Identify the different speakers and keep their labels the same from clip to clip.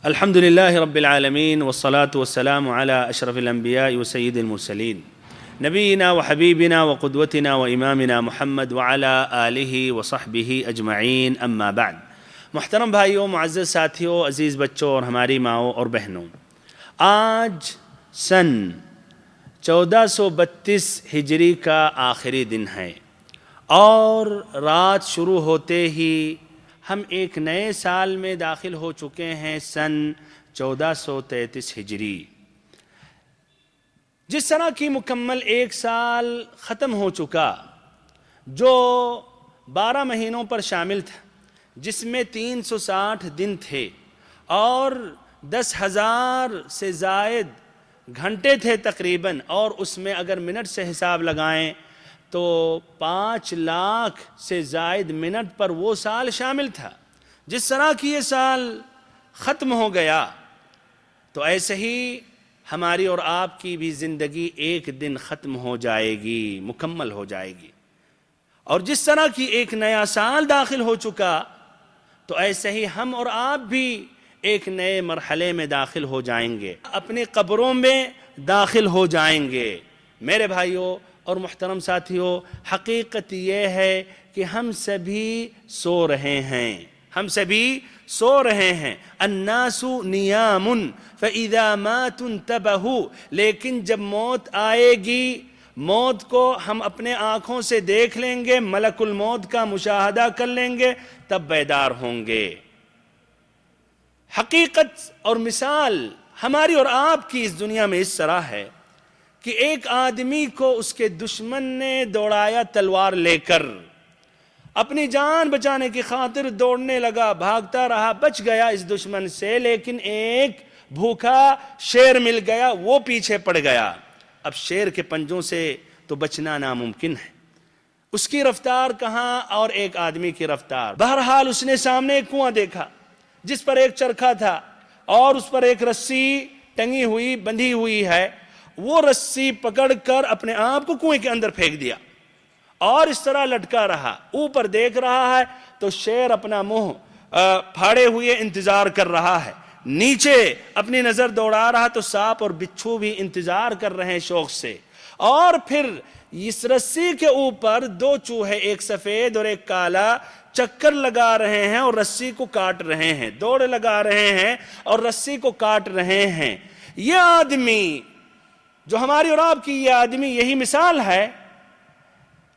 Speaker 1: الحمد لله رب العالمين والصلاة والسلام على أشرف الأنبياء وسيد المرسلين نبينا وحبيبنا وقدوتنا وإمامنا محمد وعلى آله وصحبه أجمعين اما بعد۔ محترم بھائیوں، معزز ساتھیوں، عزیز بچوں اور ہماری ماؤں اور بہنوں، آج سن 1432 ہجری کا آخری دن ہے اور رات شروع ہوتے ہی ہم ایک نئے سال میں داخل ہو چکے ہیں، سن 1433 ہجری۔ جس طرح کی مکمل ایک سال ختم ہو چکا جو 12 مہینوں پر شامل تھا، جس میں 360 دن تھے اور 10,000 سے زائد گھنٹے تھے تقریباً، اور اس میں اگر منٹ سے حساب لگائیں تو 5 لاکھ سے زائد منٹ پر وہ سال شامل تھا۔ جس طرح کی یہ سال ختم ہو گیا تو ایسے ہی ہماری اور آپ کی بھی زندگی ایک دن ختم ہو جائے گی، مکمل ہو جائے گی، اور جس طرح کی ایک نیا سال داخل ہو چکا تو ایسے ہی ہم اور آپ بھی ایک نئے مرحلے میں داخل ہو جائیں گے، اپنی قبروں میں داخل ہو جائیں گے۔ میرے بھائیوں اور محترم ساتھیوں، حقیقت یہ ہے کہ ہم سبھی سو رہے ہیں، ہم سبھی سو رہے ہیں۔ الناس نیام فاذا ماتوا انتبہوا، لیکن جب موت آئے گی، موت کو ہم اپنے آنکھوں سے دیکھ لیں گے، ملک الموت کا مشاہدہ کر لیں گے، تب بیدار ہوں گے۔ حقیقت اور مثال ہماری اور آپ کی اس دنیا میں اس طرح ہے کہ ایک آدمی کو اس کے دشمن نے دوڑایا تلوار لے کر، اپنی جان بچانے کی خاطر دوڑنے لگا، بھاگتا رہا، بچ گیا اس دشمن سے، لیکن ایک بھوکا شیر مل گیا، وہ پیچھے پڑ گیا۔ اب شیر کے پنجوں سے تو بچنا ناممکن ہے، اس کی رفتار کہاں اور ایک آدمی کی رفتار۔ بہرحال اس نے سامنے ایک کنواں دیکھا جس پر ایک چرخا تھا اور اس پر ایک رسی ٹنگی ہوئی، بندھی ہوئی ہے۔ وہ رسی پکڑ کر اپنے آپ کو کنویں کے اندر پھینک دیا اور اس طرح لٹکا رہا، اوپر دیکھ رہا ہے تو شیر اپنا منہ پھاڑے ہوئے انتظار کر رہا ہے، نیچے اپنی نظر دوڑا رہا تو سانپ اور بچھو بھی انتظار کر رہے ہیں شوق سے، اور پھر اس رسی کے اوپر 2 چوہے، ایک سفید اور ایک کالا، چکر لگا رہے ہیں اور رسی کو کاٹ رہے ہیں، دوڑ لگا رہے ہیں اور رسی کو کاٹ رہے ہیں۔ یہ آدمی جو ہماری اور آپ کی، یہ آدمی یہی مثال ہے۔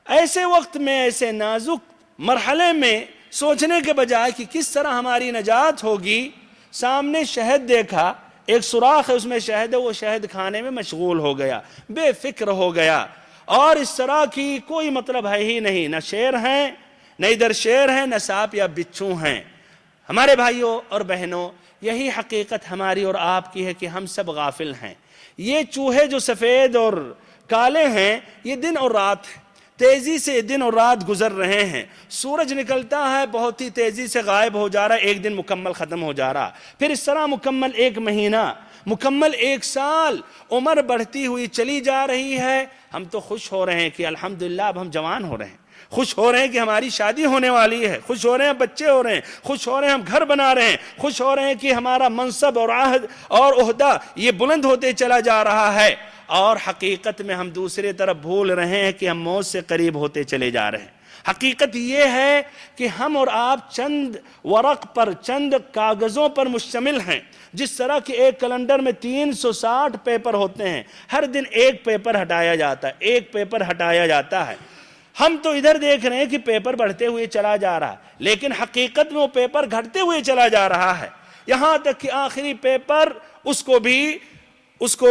Speaker 1: ایسے وقت میں، ایسے نازک مرحلے میں سوچنے کے بجائے کہ کس طرح ہماری نجات ہوگی، سامنے شہد دیکھا، ایک سوراخ ہے اس میں شہد ہے، وہ شہد کھانے میں مشغول ہو گیا، بے فکر ہو گیا، اور اس طرح کی کوئی مطلب ہے ہی نہیں، نہ شیر ہیں، نہ ادھر شیر ہیں، نہ سانپ یا بچھو ہیں۔ ہمارے بھائیوں اور بہنوں، یہی حقیقت ہماری اور آپ کی ہے کہ ہم سب غافل ہیں۔ یہ چوہے جو سفید اور کالے ہیں، یہ دن اور رات ہیں، تیزی سے دن اور رات گزر رہے ہیں۔ سورج نکلتا ہے، بہت ہی تیزی سے غائب ہو جا رہا ہے، ایک دن مکمل ختم ہو جا رہا، پھر اس طرح مکمل 1 مہینہ، مکمل 1 سال، عمر بڑھتی ہوئی چلی جا رہی ہے۔ ہم تو خوش ہو رہے ہیں کہ الحمدللہ اب ہم جوان ہو رہے ہیں، خوش ہو رہے ہیں کہ ہماری شادی ہونے والی ہے، خوش ہو رہے ہیں بچے ہو رہے ہیں، خوش ہو رہے ہیں ہم گھر بنا رہے ہیں، خوش ہو رہے ہیں کہ ہمارا منصب اور عہد اور عہدہ یہ بلند ہوتے چلا جا رہا ہے، اور حقیقت میں ہم دوسرے طرف بھول رہے ہیں کہ ہم موت سے قریب ہوتے چلے جا رہے ہیں۔ حقیقت یہ ہے کہ ہم اور آپ چند ورق پر، چند کاغذوں پر مشتمل ہیں۔ جس طرح کہ ایک کیلنڈر میں 360 پیپر ہوتے ہیں، ہر دن ایک پیپر ہٹایا جاتا ہے، ایک پیپر ہٹایا جاتا ہے۔ ہم تو ادھر دیکھ رہے ہیں کہ پیپر بڑھتے ہوئے چلا جا رہا ہے، لیکن حقیقت میں وہ پیپر گھٹتے ہوئے چلا جا رہا ہے، یہاں تک کہ آخری پیپر اس کو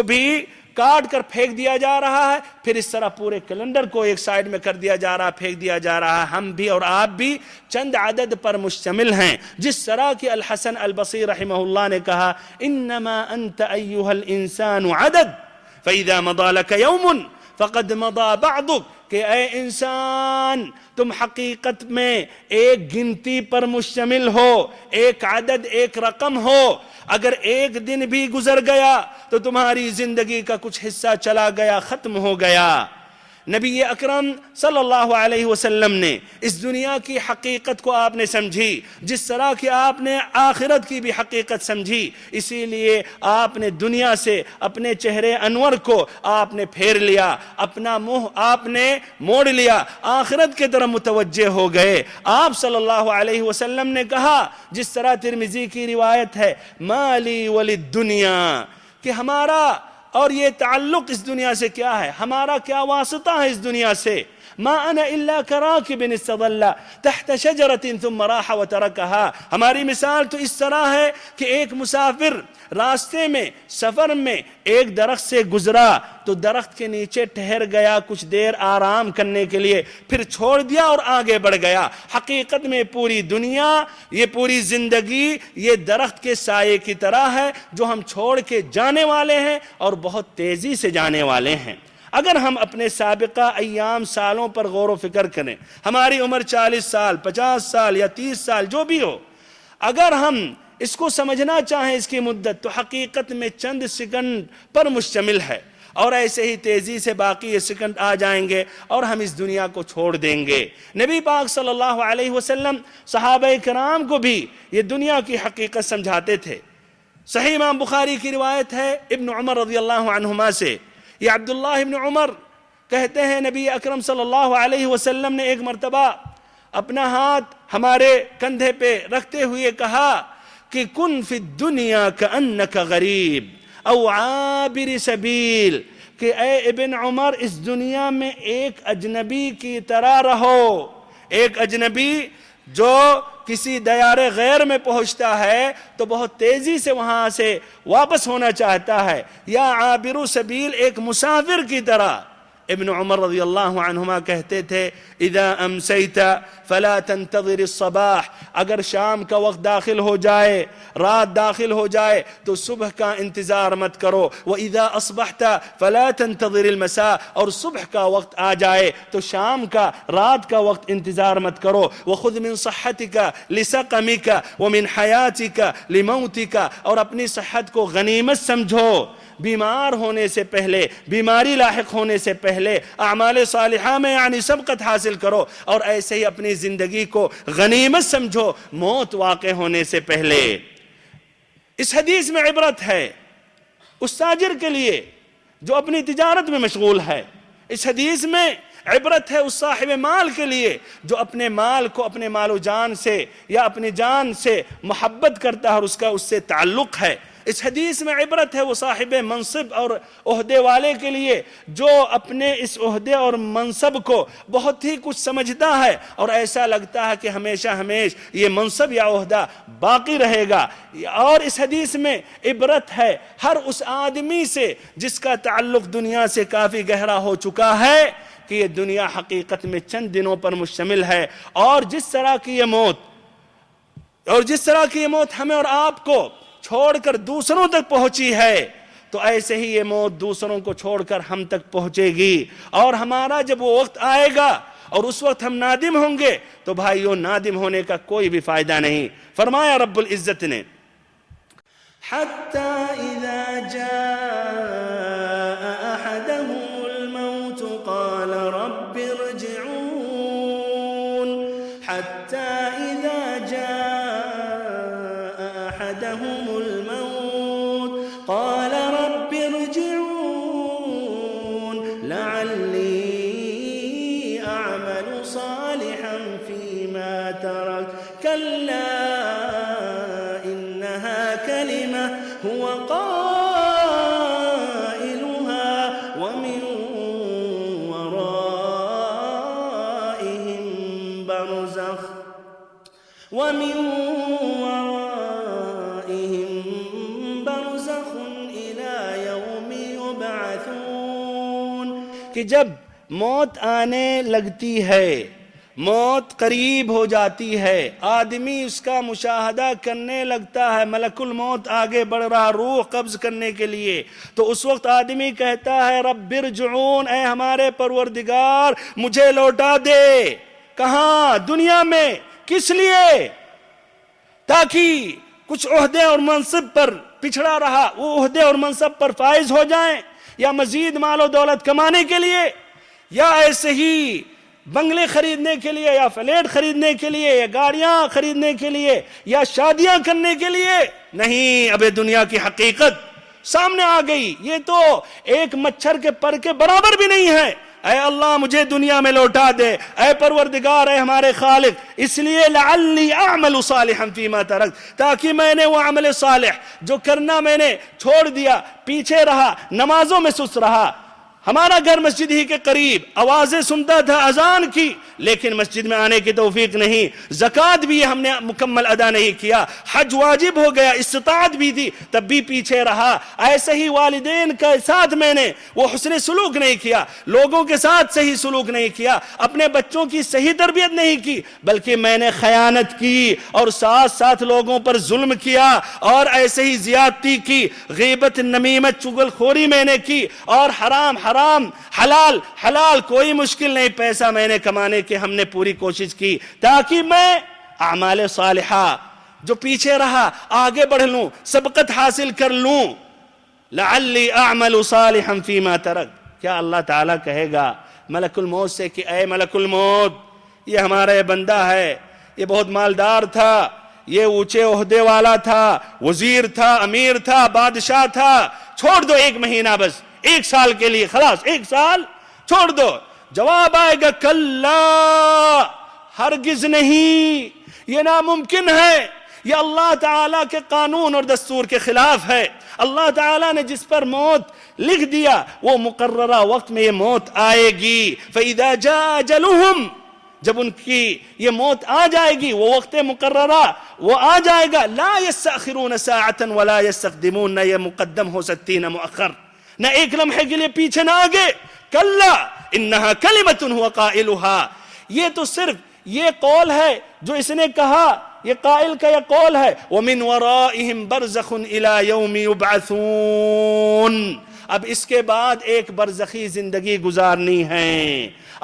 Speaker 1: بھی کاٹ کر پھینک دیا جا رہا ہے، پھر اس طرح پورے کیلنڈر کو ایک سائیڈ میں کر دیا جا رہا ہے، پھینک دیا جا رہا ہے۔ ہم بھی اور آپ بھی چند عدد پر مشتمل ہیں، جس طرح کہ الحسن البصری رحمہ اللہ نے کہا، انما انت ایھا الانسان عدد فاذا مضى لك يوم فقد مضى بعضك، کہ اے انسان تم حقیقت میں ایک گنتی پر مشتمل ہو، ایک عدد، ایک رقم ہو، اگر ایک دن بھی گزر گیا تو تمہاری زندگی کا کچھ حصہ چلا گیا، ختم ہو گیا۔ نبی اکرم صلی اللہ علیہ وسلم نے اس دنیا کی حقیقت کو آپ نے سمجھی، جس طرح کہ آپ نے آخرت کی بھی حقیقت سمجھی، اسی لیے آپ نے دنیا سے اپنے چہرے انور کو آپ نے پھیر لیا، اپنا منہ آپ نے موڑ لیا، آخرت کے طرف متوجہ ہو گئے۔ آپ صلی اللہ علیہ وسلم نے کہا، جس طرح ترمذی کی روایت ہے، مالی وللدنیا، کہ ہمارا اور یہ تعلق اس دنیا سے کیا ہے، ہمارا کیا واسطہ ہے اس دنیا سے؟ ما انا الا كراكب استظل تحت شجرة ثم راح وتركها۔ ہماری مثال تو اس طرح ہے کہ ایک مسافر راستے میں، سفر میں ایک درخت سے گزرا تو درخت کے نیچے ٹھہر گیا کچھ دیر آرام کرنے کے لیے، پھر چھوڑ دیا اور آگے بڑھ گیا۔ حقیقت میں پوری دنیا، یہ پوری زندگی یہ درخت کے سائے کی طرح ہے جو ہم چھوڑ کے جانے والے ہیں اور بہت تیزی سے جانے والے ہیں۔ اگر ہم اپنے سابقہ ایام سالوں پر غور و فکر کریں، ہماری عمر 40 سال 50 سال یا 30 سال جو بھی ہو، اگر ہم اس کو سمجھنا چاہیں اس کی مدت، تو حقیقت میں چند سیکنڈ پر مشتمل ہے، اور ایسے ہی تیزی سے باقی یہ سیکنڈ آ جائیں گے اور ہم اس دنیا کو چھوڑ دیں گے۔ نبی پاک صلی اللہ علیہ وسلم صحابہ کرام کو بھی یہ دنیا کی حقیقت سمجھاتے تھے۔ صحیح امام بخاری کی روایت ہے ابن عمر رضی اللہ عنہما سے، یہ عبداللہ ابن عمر کہتے ہیں نبی اکرم صلی اللہ علیہ وسلم نے ایک مرتبہ اپنا ہاتھ ہمارے کندھے پہ رکھتے ہوئے کہا کہ کن فی الدنیا کأنک غریب او عابر سبیل، کہ اے ابن عمر اس دنیا میں ایک اجنبی کی طرح رہو، ایک اجنبی جو کسی دیار غیر میں پہنچتا ہے تو بہت تیزی سے وہاں سے واپس ہونا چاہتا ہے، یا عابر سبیل ایک مسافر کی طرح۔ ابن عمر رضی اللہ عنہما کہتے تھے اذا امسیت فلا تنتظر الصباح، اگر شام کا وقت داخل ہو جائے، رات داخل ہو جائے تو صبح کا انتظار مت کرو، واذا اصبحت فلا تنتظر المساء، اور صبح کا وقت آ جائے تو شام کا، رات کا وقت انتظار مت کرو، وخذ من صحتك لسقمك ومن حياتك لموتك، اور اپنی صحت کو غنیمت سمجھو، بیمار ہونے سے پہلے، بیماری لاحق ہونے سے پہلے اعمال صالحہ میں یعنی سبقت حاصل کرو، اور ایسے ہی اپنی زندگی کو غنیمت سمجھو موت واقع ہونے سے پہلے۔ اس حدیث میں عبرت ہے اس تاجر کے لیے جو اپنی تجارت میں مشغول ہے، اس حدیث میں عبرت ہے اس صاحب مال کے لیے جو اپنے مال کو اپنے مال و جان سے یا اپنی جان سے محبت کرتا ہے اور اس کا اس سے تعلق ہے۔ اس حدیث میں عبرت ہے وہ صاحب منصب اور عہدے والے کے لیے جو اپنے اس عہدے اور منصب کو بہت ہی کچھ سمجھتا ہے اور ایسا لگتا ہے کہ ہمیشہ یہ منصب یا عہدہ باقی رہے گا۔ اور اس حدیث میں عبرت ہے ہر اس آدمی سے جس کا تعلق دنیا سے کافی گہرا ہو چکا ہے کہ یہ دنیا حقیقت میں چند دنوں پر مشتمل ہے، اور جس طرح کی یہ موت ہمیں اور آپ کو چھوڑ کر دوسروں تک پہنچی ہے، تو ایسے ہی یہ موت دوسروں کو چھوڑ کر ہم تک پہنچے گی، اور ہمارا جب وہ وقت آئے گا اور اس وقت ہم نادم ہوں گے تو بھائیوں نادم ہونے کا کوئی بھی فائدہ نہیں۔ فرمایا رب العزت نے حتی اذا جاء احدهم الموت قال رب ارجعون، حتی اذا جاء احدهم الموت قال رب ارجعون لعلی اعمل صالحا فيما ترك كلا انها كلمة هو قائلها ومن ورائهم برزخ إلى يوم يبعثون، کہ جب موت آنے لگتی ہے، موت قریب ہو جاتی ہے، آدمی اس کا مشاہدہ کرنے لگتا ہے، ملک الموت آگے بڑھ رہا روح قبض کرنے کے لیے، تو اس وقت آدمی کہتا ہے رب ارجعون، اے ہمارے پروردگار مجھے لوٹا دے۔ کہاں؟ دنیا میں۔ کس لیے؟ تاکہ کچھ عہدے اور منصب پر پچھڑا رہا وہ عہدے اور منصب پر فائز ہو جائیں، یا مزید مال و دولت کمانے کے لیے، یا ایسے ہی بنگلے خریدنے کے لیے یا فلیٹ خریدنے کے لیے یا گاڑیاں خریدنے کے لیے یا شادیاں کرنے کے لیے نہیں. اب دنیا کی حقیقت سامنے آ گئی. یہ تو ایک مچھر کے پر کے برابر بھی نہیں ہے. اے اللہ مجھے دنیا میں لوٹا دے، اے پروردگار، اے ہمارے خالق. اس لیے لعلی اعمل صالحا فیما ترکت، تاکہ میں نے وہ عمل صالح جو کرنا میں نے چھوڑ دیا، پیچھے رہا، نمازوں میں سست رہا. ہمارا گھر مسجد ہی کے قریب، آوازیں سنتا تھا اذان کی، لیکن مسجد میں آنے کی توفیق نہیں. زکوٰۃ بھی ہم نے مکمل ادا نہیں کیا. حج واجب ہو گیا، استطاعت بھی تھی، تب بھی پیچھے رہا. ایسے ہی والدین کے ساتھ میں نے وہ حسن سلوک نہیں کیا، لوگوں کے ساتھ صحیح سلوک نہیں کیا، اپنے بچوں کی صحیح تربیت نہیں کی، بلکہ میں نے خیانت کی اور ساتھ ساتھ لوگوں پر ظلم کیا اور ایسے ہی زیادتی کی، غیبت، نمیمت، چغل خوری میں نے کی، اور حرام حرام، حلال حلال، کوئی مشکل نہیں. پیسہ میں نے کمانے کی ہم نے پوری کوشش کی تاکہ میں اعمال صالحہ جو پیچھے رہا آگے بڑھ لوں، سبقت حاصل کر لوں. لعلی اعمل صالحا فیما ترک. کیا اللہ تعالیٰ کہے گا ملک الموت سے کہ اے ملک الموت، یہ ہمارا یہ بندہ ہے، یہ بہت مالدار تھا، یہ اونچے عہدے والا تھا، وزیر تھا، امیر تھا، بادشاہ تھا، چھوڑ دو 1 مہینہ، بس 1 سال کے لیے، خلاص 1 سال چھوڑ دو. جواب آئے گا کلا، ہرگز نہیں، یہ ناممکن ہے، یہ اللہ تعالیٰ کے قانون اور دستور کے خلاف ہے. اللہ تعالیٰ نے جس پر موت لکھ دیا وہ مقررہ وقت میں یہ موت آئے گی. فَإِذَا جَاءَ أَجَلُهُمْ، جب ان کی یہ موت آ جائے گی، وہ وقت مقررہ وہ آ جائے گا. لا يستأخرون ساعة ولا يستقدمون، نہ یہ مقدم ہو سکتی نہ مؤخر، نہ ایک لمحے کے لیے پیچھے نہ آگے. کلا انہا کلمۃ هو قائلها، یہ تو صرف یہ قول ہے جو اس نے کہا، یہ قائل کا یہ قول ہے. ومن ورائہم برزخ الى یوم یبعثون، اب اس کے بعد ایک برزخی زندگی گزارنی ہے،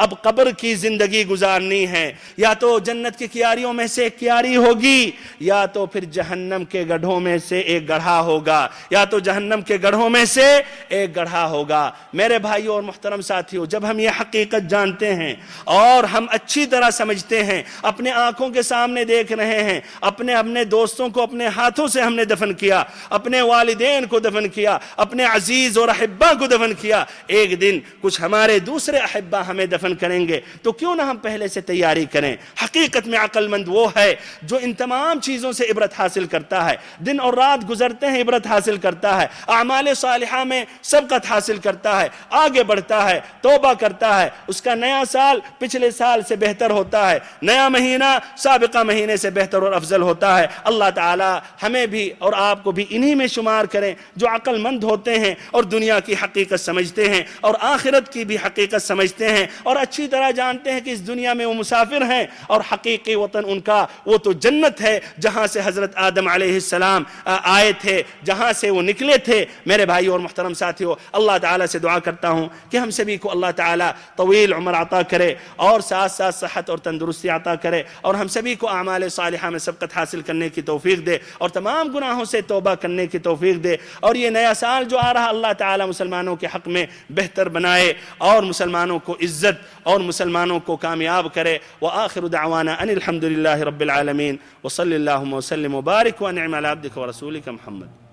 Speaker 1: اب قبر کی زندگی گزارنی ہے. یا تو جنت کی کیاریوں میں سے ایک کیاری ہوگی، یا تو پھر جہنم کے گڑھوں میں سے ایک گڑھا ہوگا، یا تو جہنم کے گڑھوں میں سے ایک گڑھا ہوگا. میرے بھائیوں اور محترم ساتھیوں، جب ہم یہ حقیقت جانتے ہیں اور ہم اچھی طرح سمجھتے ہیں، اپنے آنکھوں کے سامنے دیکھ رہے ہیں، اپنے دوستوں کو اپنے ہاتھوں سے ہم نے دفن کیا، اپنے والدین کو دفن کیا، اپنے عزیز اور احبہ کو دفن کیا، ایک دن کچھ ہمارے دوسرے احبہ ہمیں دفن کریں گے، تو کیوں نہ ہم پہلے سے تیاری کریں. حقیقت میں عقل مند وہ ہے جو ان تمام چیزوں سے عبرت حاصل کرتا ہے، دن اور رات گزرتے ہیں عبرت حاصل کرتا ہے، اعمال صالحہ میں سبقت حاصل کرتا ہے، آگے بڑھتا ہے، توبہ کرتا ہے، اس کا نیا سال پچھلے سال سے بہتر ہوتا ہے، نیا مہینہ سابقہ مہینے سے بہتر اور افضل ہوتا ہے. اللہ تعالی ہمیں بھی اور آپ کو بھی انہی میں شمار کریں جو عقل مند ہوتے ہیں اور دنیا کی حقیقت سمجھتے ہیں اور آخرت کی بھی حقیقت سمجھتے ہیں اور اچھی طرح جانتے ہیں کہ اس دنیا میں وہ مسافر ہیں اور حقیقی وطن ان کا وہ تو جنت ہے جہاں سے حضرت آدم علیہ السلام آئے تھے، جہاں سے وہ نکلے تھے. میرے بھائی اور محترم ساتھیوں، اللہ تعالیٰ سے دعا کرتا ہوں کہ ہم سبھی کو اللہ تعالیٰ طویل عمر عطا کرے اور ساتھ ساتھ صحت اور تندرستی عطا کرے، اور ہم سبھی کو اعمال صالحہ میں سبقت حاصل کرنے کی توفیق دے اور تمام گناہوں سے توبہ کرنے کی توفیق دے. اور یہ نیا سال جو آ رہا اللہ تعالیٰ مسلمانوں کے حق میں بہتر بنائے اور مسلمانوں کو عزت اور مسلمانوں کو کامیاب کرے. وآخر دعوانا ان الحمد للہ رب العالمین وصلی اللہم وسلم وبارک وانعم علی عبدک ورسولک محمد.